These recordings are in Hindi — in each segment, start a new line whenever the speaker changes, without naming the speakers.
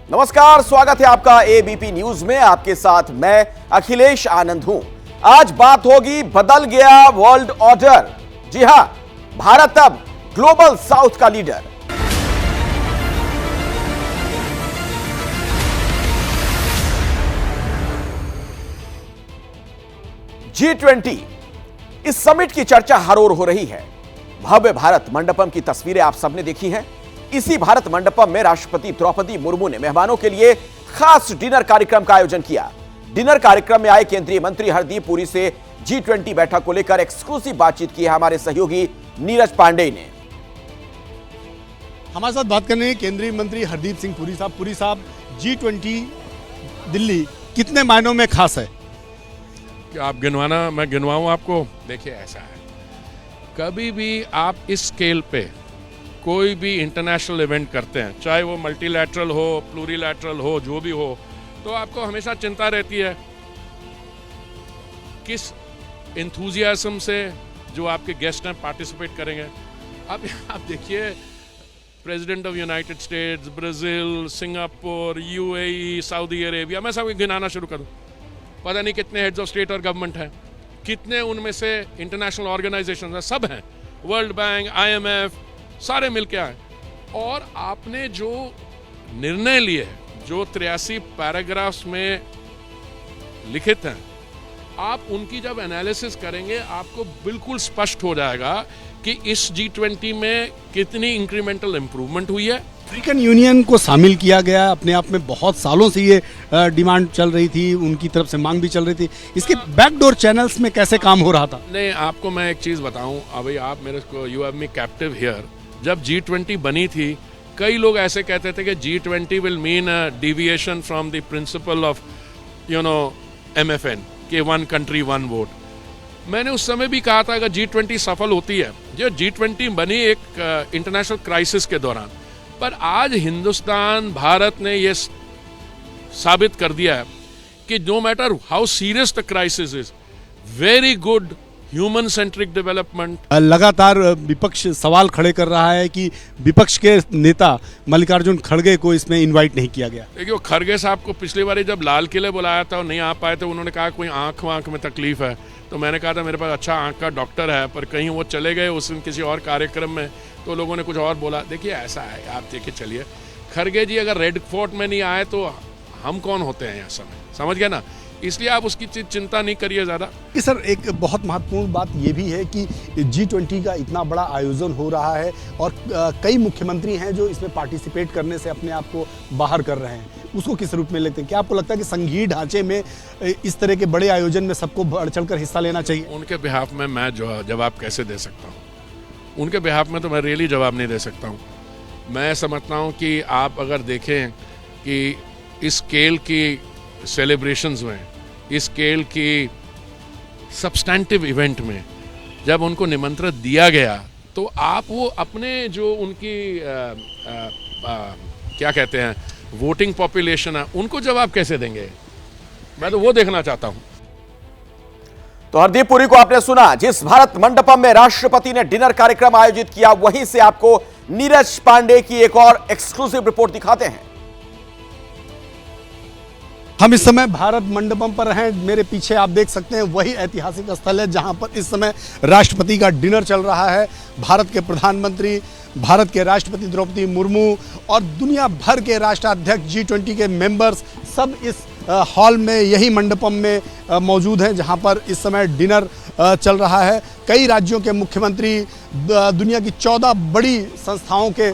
नमस्कार, स्वागत है आपका एबीपी न्यूज में। आपके साथ मैं अखिलेश आनंद हूं। आज बात होगी बदल गया वर्ल्ड ऑर्डर। जी हां, भारत अब ग्लोबल साउथ का लीडर। G20 इस समिट की चर्चा हर ओर हो रही है। भव्य भारत मंडपम की तस्वीरें आप सबने देखी हैं। इसी भारत मंडपम में राष्ट्रपति द्रौपदी मुर्मू ने मेहमानों के लिए खास डिनर कार्यक्रम का आयोजन किया। डिनर कार्यक्रम में आए केंद्रीय मंत्री हरदीप पुरी से G20 बैठक को लेकर एक्सक्लूसिव बातचीत की है हमारे सहयोगी नीरज पांडे ने।
हमारे साथ बात करने केंद्रीय मंत्री हरदीप सिंह पुरी साहब। पुरी साहब, G20 दिल्ली कितने मायनों में खास है?
क्या आप गिनवाना, मैं गिनवाऊं आपको? देखिए, ऐसा है, कभी भी आप इस स्केल पे कोई भी इंटरनेशनल इवेंट करते हैं, चाहे वो मल्टीलैटरल हो, प्लूरीलैटरल हो, जो भी हो, तो आपको हमेशा चिंता रहती है किस इंथुजियाज्म से जो आपके गेस्ट हैं पार्टिसिपेट करेंगे। अब आप देखिए, president of United states, Brazil, Singapore, UAE, Saudi Arabia, मैं सब गिनाना शुरू करूं, पता नहीं कितने हेड्स ऑफ स्टेट और गवर्नमेंट हैं, कितने उनमें से इंटरनेशनल ऑर्गेनाइजेशन हैं, सब हैं, वर्ल्ड बैंक, IMF, सारे मिलके आए। और आपने जो निर्णय लिए, जो 83 पैराग्राफ्स में लिखित हैं, आप उनकी जब एनालिसिस करेंगे आपको बिल्कुल स्पष्ट हो जाएगा कि इस G20 में कितनी इंक्रीमेंटल इंप्रूवमेंट हुई है।
अफ्रीकन यूनियन को शामिल किया गया, अपने आप में बहुत सालों से ये डिमांड चल रही थी, उनकी तरफ से मांग भी चल रही थी। इसके बैकडोर चैनल्स में कैसे काम हो रहा था?
नहीं, आपको मैं एक चीज़ बताऊं, अभी आप मेरे को, you have me captive here. जब G20 बनी थी, कई लोग ऐसे कहते थे कि G20 will mean a deviation from the principle of MFN के वन कंट्री वन वोट। मैंने उस समय भी कहा था अगर G20 सफल होती है, जो G20 बनी एक इंटरनेशनल क्राइसिस के दौरान, पर आज हिंदुस्तान, भारत ने ये साबित कर दिया है कि no matter how serious the crisis is, very good human centric development.
लगातार विपक्ष सवाल खड़े कर रहा है कि विपक्ष के नेता मल्लिकार्जुन खड़गे को इसमें इनवाइट नहीं किया गया।
देखिए, खड़गे साहब को पिछली बार जब लाल किले बुलाया था और नहीं आ पाए थे, उन्होंने कहा कोई आंख में तकलीफ है, तो मैंने कहा था मेरे पास अच्छा आंख का डॉक्टर है, पर कहीं वो चले गए उस दिन किसी और कार्यक्रम में, तो लोगों ने कुछ और बोला। देखिए, ऐसा है, आप देखिए, चलिए, खड़गे जी अगर रेड फोर्ट में नहीं आए तो हम कौन होते हैं यहाँ समय, समझ गए ना? इसलिए आप उसकी चिंता नहीं करिए ज़्यादा।
सर, एक बहुत महत्वपूर्ण बात ये भी है कि G20 का इतना बड़ा आयोजन हो रहा है और कई मुख्यमंत्री हैं जो इसमें पार्टिसिपेट करने से अपने आप को बाहर कर रहे हैं। उसको किस रूप में लेते हैं? क्या आपको लगता है कि संघीय ढांचे में इस तरह के बड़े आयोजन में सबको बढ़ चढ़कर हिस्सा लेना चाहिए?
उनके बिहाफ में मैं जवाब कैसे दे सकता हूँ? उनके बिहाफ में तो मैं रियली जवाब नहीं दे सकता हूँ। मैं समझता हूँ कि आप अगर देखें कि इस स्केल की सेलिब्रेशंस में, इस स्केल की सब्सटैंटिव इवेंट में जब उनको निमंत्रण दिया गया, तो आप वो अपने जो उनकी क्या कहते हैं वोटिंग पॉपुलेशन है, उनको जवाब कैसे देंगे? मैं तो वो देखना चाहता हूं।
तो हरदीप पुरी को आपने सुना। जिस भारत मंडपम में राष्ट्रपति ने डिनर कार्यक्रम आयोजित किया, वहीं से आपको नीरज पांडे की एक और एक्सक्लूसिव रिपोर्ट दिखाते हैं।
हम इस समय भारत मंडपम पर हैं। मेरे पीछे आप देख सकते हैं वही ऐतिहासिक स्थल है जहां पर इस समय राष्ट्रपति का डिनर चल रहा है। भारत के प्रधानमंत्री, भारत के राष्ट्रपति द्रौपदी मुर्मू और दुनिया भर के राष्ट्राध्यक्ष, G20 के मेंबर्स सब इस हॉल में, यही मंडपम में मौजूद हैं जहां पर इस समय डिनर चल रहा है। कई राज्यों के मुख्यमंत्री, दुनिया की 14 बड़ी संस्थाओं के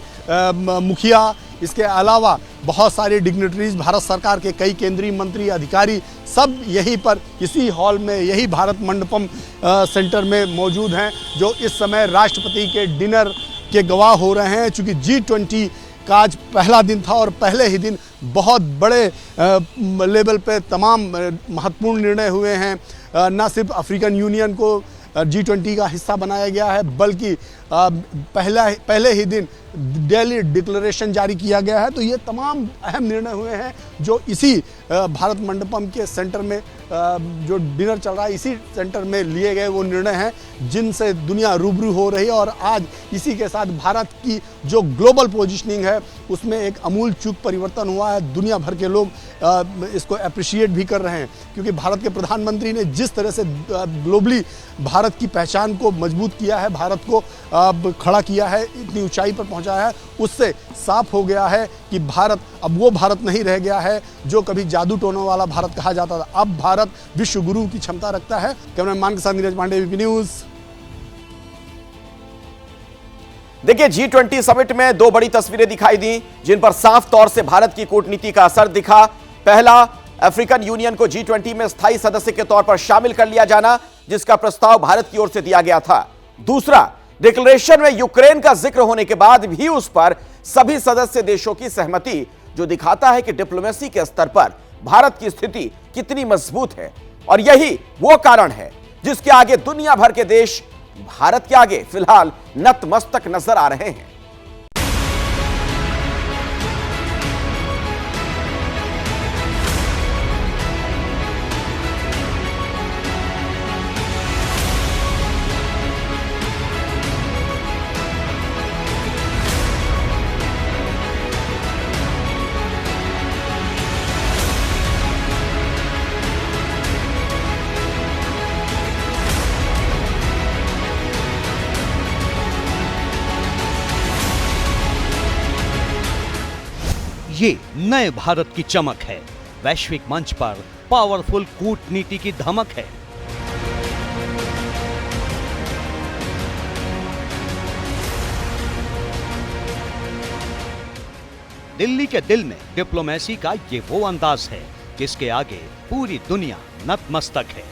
मुखिया, इसके अलावा बहुत सारे डिग्निटरीज, भारत सरकार के कई केंद्रीय मंत्री, अधिकारी सब यहीं पर इसी हॉल में, यही भारत मंडपम सेंटर में मौजूद हैं, जो इस समय राष्ट्रपति के डिनर के गवाह हो रहे हैं। चूँकि G20 का आज पहला दिन था और पहले ही दिन बहुत बड़े लेवल पे तमाम महत्वपूर्ण निर्णय हुए हैं। न सिर्फ अफ्रीकन यूनियन को G20 का हिस्सा बनाया गया है, बल्कि पहले ही दिन दिल्ली डिक्लेरेशन जारी किया गया है। तो ये तमाम अहम निर्णय हुए हैं जो इसी भारत मंडपम के सेंटर में जो डिनर चल रहा है, इसी सेंटर में लिए गए वो निर्णय हैं जिनसे दुनिया रूबरू हो रही है। और आज इसी के साथ भारत की जो ग्लोबल पोजीशनिंग है उसमें एक अमूल चूक परिवर्तन हुआ है। दुनिया भर के लोग इसको अप्रिशिएट भी कर रहे हैं, क्योंकि भारत के प्रधानमंत्री ने जिस तरह से ग्लोबली भारत की पहचान को मजबूत किया है, भारत को खड़ा किया है, इतनी ऊंचाई पर पहुंचाया है, उससे साफ हो गया है कि भारत अब वो भारत नहीं रह गया है जो कभी जादू टोनों वाला भारत कहा जाता था। अब भारत विश्व गुरु की क्षमता रखता है। कैमरामैन के साथ नीरज पांडे, एबीपी न्यूज।
देखिए, G20 समिट में दो बड़ी तस्वीरें दिखाई दी जिन पर साफ तौर से भारत की कूटनीति का असर दिखा। पहला, अफ्रीकन यूनियन को G20 में स्थायी सदस्य के तौर पर शामिल कर लिया जाना, जिसका प्रस्ताव भारत की ओर से दिया गया था। दूसरा, डिक्लेरेशन में यूक्रेन का जिक्र होने के बाद भी उस पर सभी सदस्य देशों की सहमति, जो दिखाता है कि डिप्लोमेसी के स्तर पर भारत की स्थिति कितनी मजबूत है। और यही वो कारण है जिसके आगे दुनिया भर के देश भारत के आगे फिलहाल नतमस्तक नजर आ रहे हैं।
ये नए भारत की चमक है। वैश्विक मंच पर पावरफुल कूटनीति की धमक है। दिल्ली के दिल में डिप्लोमेसी का ये वो अंदाज है जिसके आगे पूरी दुनिया नतमस्तक है।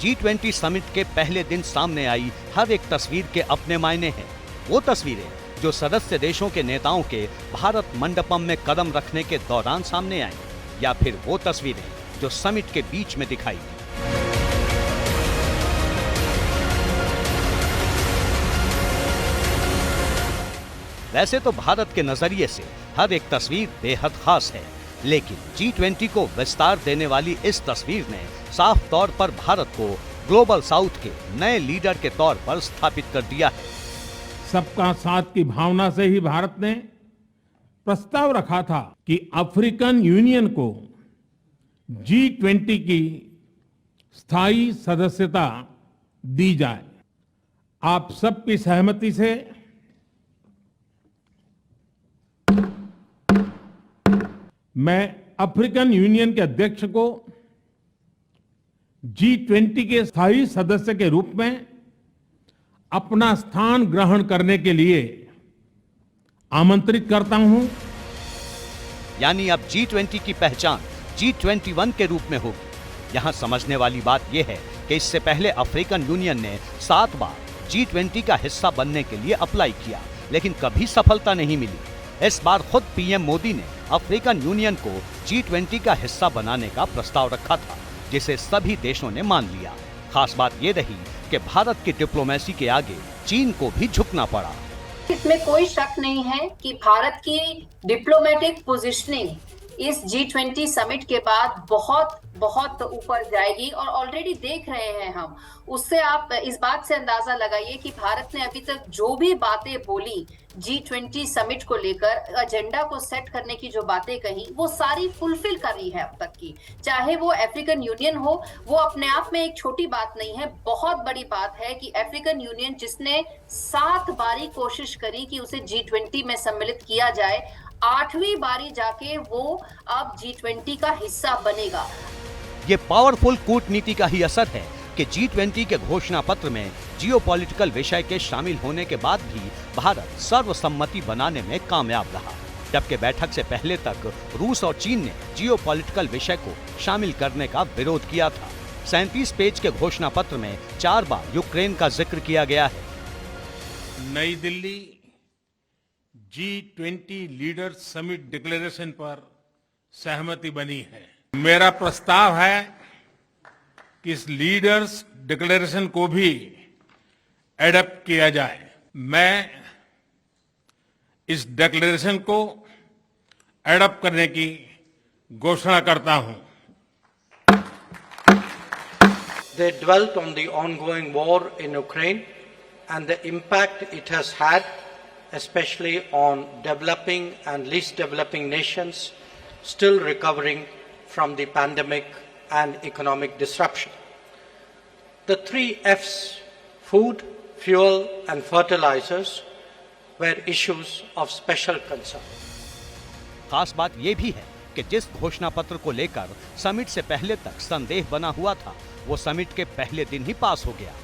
G20 समिट के पहले दिन सामने आई हर एक तस्वीर के अपने मायने हैं। वो तस्वीरें जो सदस्य देशों के नेताओं के भारत मंडपम में कदम रखने के दौरान सामने आई, या फिर वो तस्वीरें जो समिट के बीच में दिखाई दी। वैसे तो भारत के नजरिए से हर एक तस्वीर बेहद खास है, लेकिन G20 को विस्तार देने वाली इस तस्वीर ने साफ तौर पर भारत को ग्लोबल साउथ के नए लीडर के तौर पर स्थापित कर दिया है।
सबका साथ की भावना से ही भारत ने प्रस्ताव रखा था कि अफ्रीकन यूनियन को G20 की स्थायी सदस्यता दी जाए। आप सबकी सहमति से मैं अफ्रीकन यूनियन के अध्यक्ष को G20 के स्थायी सदस्य के रूप में अपना स्थान ग्रहण करने के लिए आमंत्रित करता हूं।
यानी अब G20 की पहचान G21 के रूप में होगी। यहां समझने वाली बात यह है कि इससे पहले अफ्रीकन यूनियन ने 7 बार G20 का हिस्सा बनने के लिए अप्लाई किया, लेकिन कभी सफलता नहीं मिली। इस बार खुद पीएम मोदी ने अफ्रीकन यूनियन को G20 का हिस्सा बनाने का प्रस्ताव रखा था, जिसे सभी देशों ने मान लिया। खास बात यह रही कि भारत की डिप्लोमेसी के आगे चीन को भी झुकना पड़ा।
इसमें कोई शक नहीं है कि भारत की डिप्लोमेटिक पोजीशनिंग इस G20 समिट के बाद बहुत बहुत ऊपर जाएगी, और ऑलरेडी देख रहे हैं हम। उससे आप इस बात से अंदाजा लगाइए कि भारत ने अभी तक जो भी बातें बोली G20 समिट को लेकर, एजेंडा को सेट करने की जो बातें कही, वो सारी फुलफिल कर रही है अब तक की। चाहे वो अफ्रीकन यूनियन हो, वो अपने आप में एक छोटी बात नहीं है, बहुत बड़ी बात है कि अफ्रीकन यूनियन जिसने 7 बारी कोशिश करी कि उसे G20 में सम्मिलित किया जाए, 8वीं बारी जाके वो अब G20 का हिस्सा बनेगा।
ये पावरफुल कूटनीति का ही असर है कि G20 के घोषणा पत्र में जियोपॉलिटिकल विषय के शामिल होने के बाद भी भारत सर्वसम्मति बनाने में कामयाब रहा, जबकि बैठक से पहले तक रूस और चीन ने जियोपॉलिटिकल विषय को शामिल करने का विरोध किया था। 37 पेज के घोषणा पत्र में 4 बार यूक्रेन का जिक्र किया गया है।
नई Delhi G20 leaders summit declaration पर सहमति बनी है। मेरा प्रस्ताव है कि इस लीडर्स डिक्लेरेशन को भी एडॉप्ट किया जाए। मैं इस डिक्लेरेशन को एडॉप्ट करने की घोषणा करता हूं।
They dwelt on the ongoing war in Ukraine and the impact it has had, especially on developing and least developing nations still recovering from the pandemic and economic disruption. The 3 F's, food, fuel and fertilizers, were issues of special concern.
खास बात यह भी है कि जिस घोषणा पत्र को लेकर समिट से पहले तक संदेह बना हुआ था, वो समिट के पहले दिन ही पास हो गया।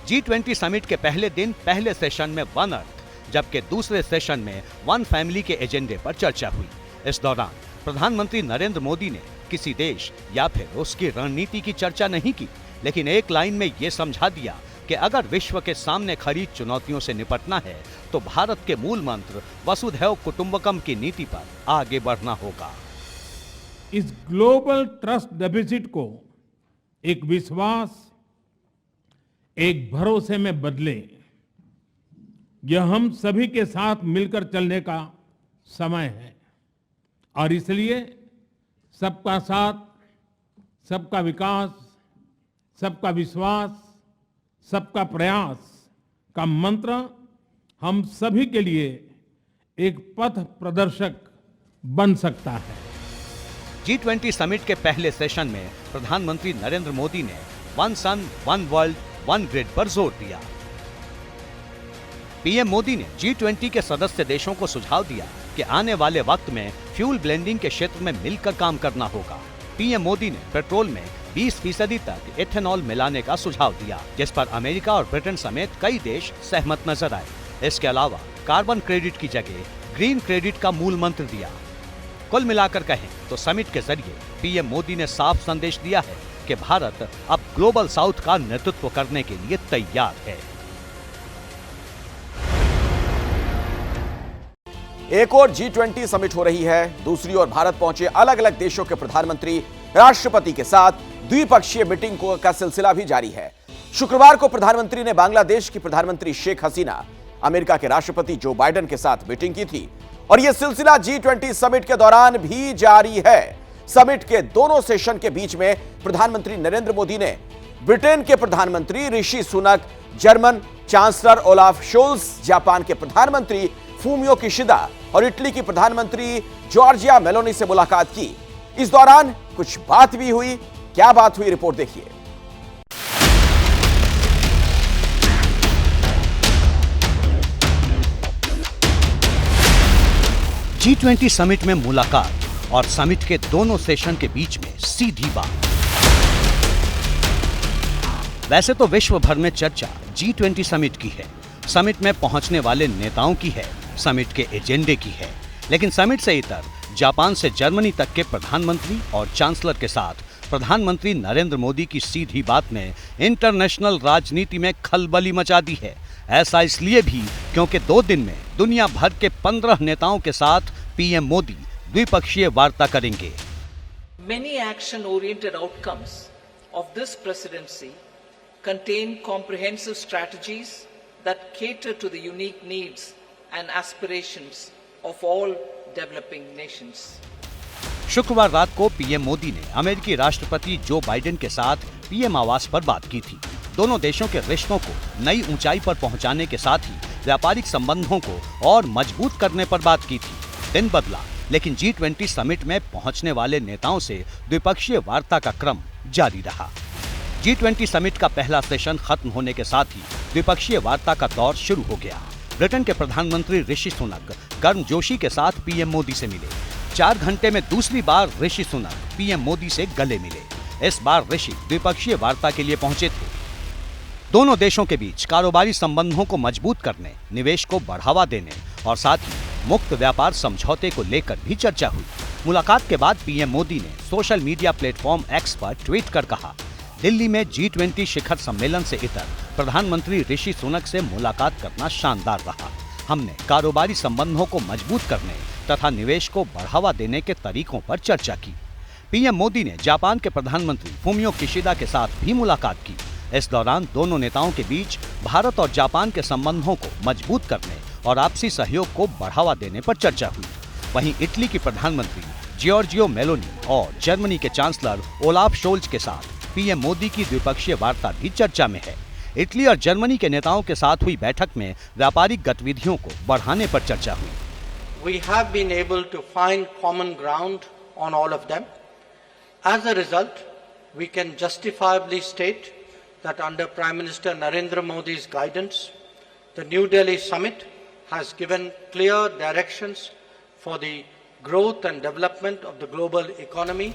G20 समिट के पहले दिन पहले सेशन में वन अर्थ, जबकि दूसरे सेशन में वन फैमिली के एजेंडे पर चर्चा हुई। इस दौरान प्रधानमंत्री नरेंद्र मोदी ने किसी देश या फिर उसकी रणनीति की चर्चा नहीं की, लेकिन एक लाइन में ये समझा दिया कि अगर विश्व के सामने खड़ी चुनौतियों से निपटना है तो भारत के मूल मंत्र वसुधैव कुटुंबकम की नीति पर आगे बढ़ना होगा।
इस ग्लोबल ट्रस्ट डेफिसिट को एक विश्वास, एक भरोसे में बदले, यह हम सभी के साथ मिलकर चलने का समय है और इसलिए सबका साथ, सबका विकास, सबका विश्वास, सबका प्रयास का मंत्र हम सभी के लिए एक पथ प्रदर्शक बन सकता है।
G20 समिट के पहले सेशन में प्रधानमंत्री नरेंद्र मोदी ने वन सन, वन वर्ल्ड, वन ग्रिड पर जोर दिया। पीएम मोदी ने G20 के सदस्य देशों को सुझाव दिया कि आने वाले वक्त में फ्यूल ब्लेंडिंग के क्षेत्र में मिलकर काम करना होगा। पीएम मोदी ने पेट्रोल में 20% तक एथेनॉल मिलाने का सुझाव दिया, जिस पर अमेरिका और ब्रिटेन समेत कई देश सहमत नजर आए। इसके अलावा कार्बन क्रेडिट की जगह ग्रीन क्रेडिट का मूल मंत्र दिया। कुल मिलाकर कहें तो समिट के जरिए पीएम मोदी ने साफ संदेश दिया है कि भारत अब ग्लोबल साउथ का नेतृत्व करने के लिए तैयार है।
एक और G20 समिट हो रही है, दूसरी ओर भारत पहुंचे अलग अलग देशों के प्रधानमंत्री राष्ट्रपति के साथ द्विपक्षीय मीटिंग का सिलसिला भी जारी है। शुक्रवार को प्रधानमंत्री ने बांग्लादेश की प्रधानमंत्री शेख हसीना, अमेरिका के राष्ट्रपति जो बाइडेन के साथ मीटिंग की थी और यह सिलसिला G20 समिट के दौरान भी जारी है। समिट के दोनों सेशन के बीच में प्रधानमंत्री नरेंद्र मोदी ने ब्रिटेन के प्रधानमंत्री Rishi Sunak, German chancellor Olaf Scholz, Japan के प्रधानमंत्री फूमियो किशिदा और इटली की प्रधानमंत्री जॉर्जिया मेलोनी से मुलाकात की। इस दौरान कुछ बात भी हुई। क्या बात हुई, रिपोर्ट देखिए।
G20 समिट में मुलाकात और समिट के दोनों सेशन के बीच में सीधी बात। वैसे तो विश्व भर में चर्चा G20 समिट की है, समिट में पहुंचने वाले नेताओं की है, समिट के एजेंडे की है, लेकिन समिट से इतर जापान से जर्मनी तक के प्रधानमंत्री और चांसलर के साथ प्रधानमंत्री नरेंद्र मोदी की सीधी बात ने इंटरनेशनल राजनीति में खलबली मचा दी है। ऐसा इसलिए भी क्योंकि 2 दिन में दुनिया भर के 15 नेताओं के साथ पीएम मोदी द्विपक्षीय वार्ता करेंगे।
Many action-oriented outcomes of this presidency contain comprehensive strategies that cater to the unique needs and aspirations of all developing nations.
शुक्रवार रात को पीएम मोदी ने अमेरिकी राष्ट्रपति जो बाइडेन के साथ पीएम आवास पर बात की थी। दोनों देशों के रिश्तों को नई ऊंचाई पर पहुंचाने के साथ ही व्यापारिक संबंधों को और मजबूत करने पर बात की थी। दिन बदला, लेकिन G20 समिट में पहुंचने वाले नेताओं से द्विपक्षीय वार्ता का क्रम जारी रहा। G20 समिट का पहला सेशन खत्म होने के साथ ही द्विपक्षीय वार्ता का दौर शुरू हो गया। ब्रिटेन के प्रधानमंत्री ऋषि सुनक गर्मजोशी के साथ पीएम मोदी से मिले। 4 घंटे में दूसरी बार ऋषि सुनक पीएम मोदी से गले मिले। इस बार ऋषि द्विपक्षीय वार्ता के लिए पहुंचे थे। दोनों देशों के बीच कारोबारी संबंधों को मजबूत करने, निवेश को बढ़ावा देने और साथ ही मुक्त व्यापार समझौते को लेकर भी चर्चा हुई। मुलाकात के बाद पीएम मोदी ने सोशल मीडिया प्लेटफॉर्म एक्स पर ट्वीट कर कहा, दिल्ली में G20 शिखर सम्मेलन से इतर प्रधानमंत्री ऋषि सुनक से मुलाकात करना शानदार रहा। हमने कारोबारी संबंधों को मजबूत करने तथा निवेश को बढ़ावा देने के तरीकों पर चर्चा की। पीएम मोदी ने जापान के प्रधानमंत्री फुमियो किशिदा के साथ भी मुलाकात की। इस दौरान दोनों नेताओं के बीच भारत और जापान के संबंधों को मजबूत करने और आपसी सहयोग को बढ़ावा देने पर चर्चा हुई। वहीं इटली की प्रधानमंत्री जियोर्जियो मेलोनी और जर्मनी के चांसलर ओलाफ शोल्ज के साथ पीएम मोदी की द्विपक्षीय वार्ता भी चर्चा में है। इटली और जर्मनी के नेताओं के साथ हुई बैठक में व्यापारिक गतिविधियों को बढ़ाने पर चर्चा हुई।
We have been able to find common ground on all of them. As a result, we can justifiably state that under Prime Minister Narendra Modi's guidance, the New Delhi summit has given clear directions for the growth and development of the global economy.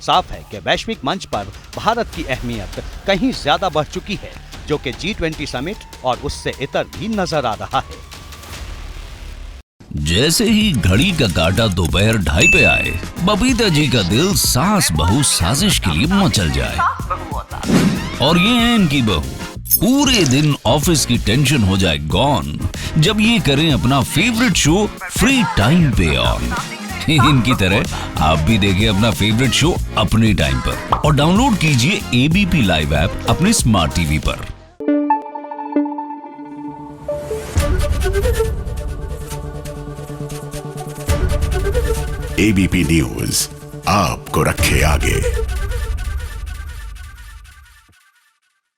साफ है कि वैश्विक मंच पर भारत की अहमियत कहीं ज्यादा बढ़ चुकी है, जो कि G20 समिट और उससे इतर भी नजर आ रहा है।
जैसे ही घड़ी का काटा दोपहर 2:30 पे आए, बबीता जी का दिल सास बहू साजिश के लिए मचल जाए। और ये है इनकी बहू, पूरे दिन ऑफिस की टेंशन हो जाए गॉन जब ये करें अपना फेवरेट शो फ्री टाइम पे ऑन। इनकी तरह आप भी देखिए अपना फेवरेट शो अपने टाइम पर और डाउनलोड कीजिए एबीपी लाइव ऐप अपने स्मार्ट टीवी पर।
एबीपी न्यूज आपको रखे आगे।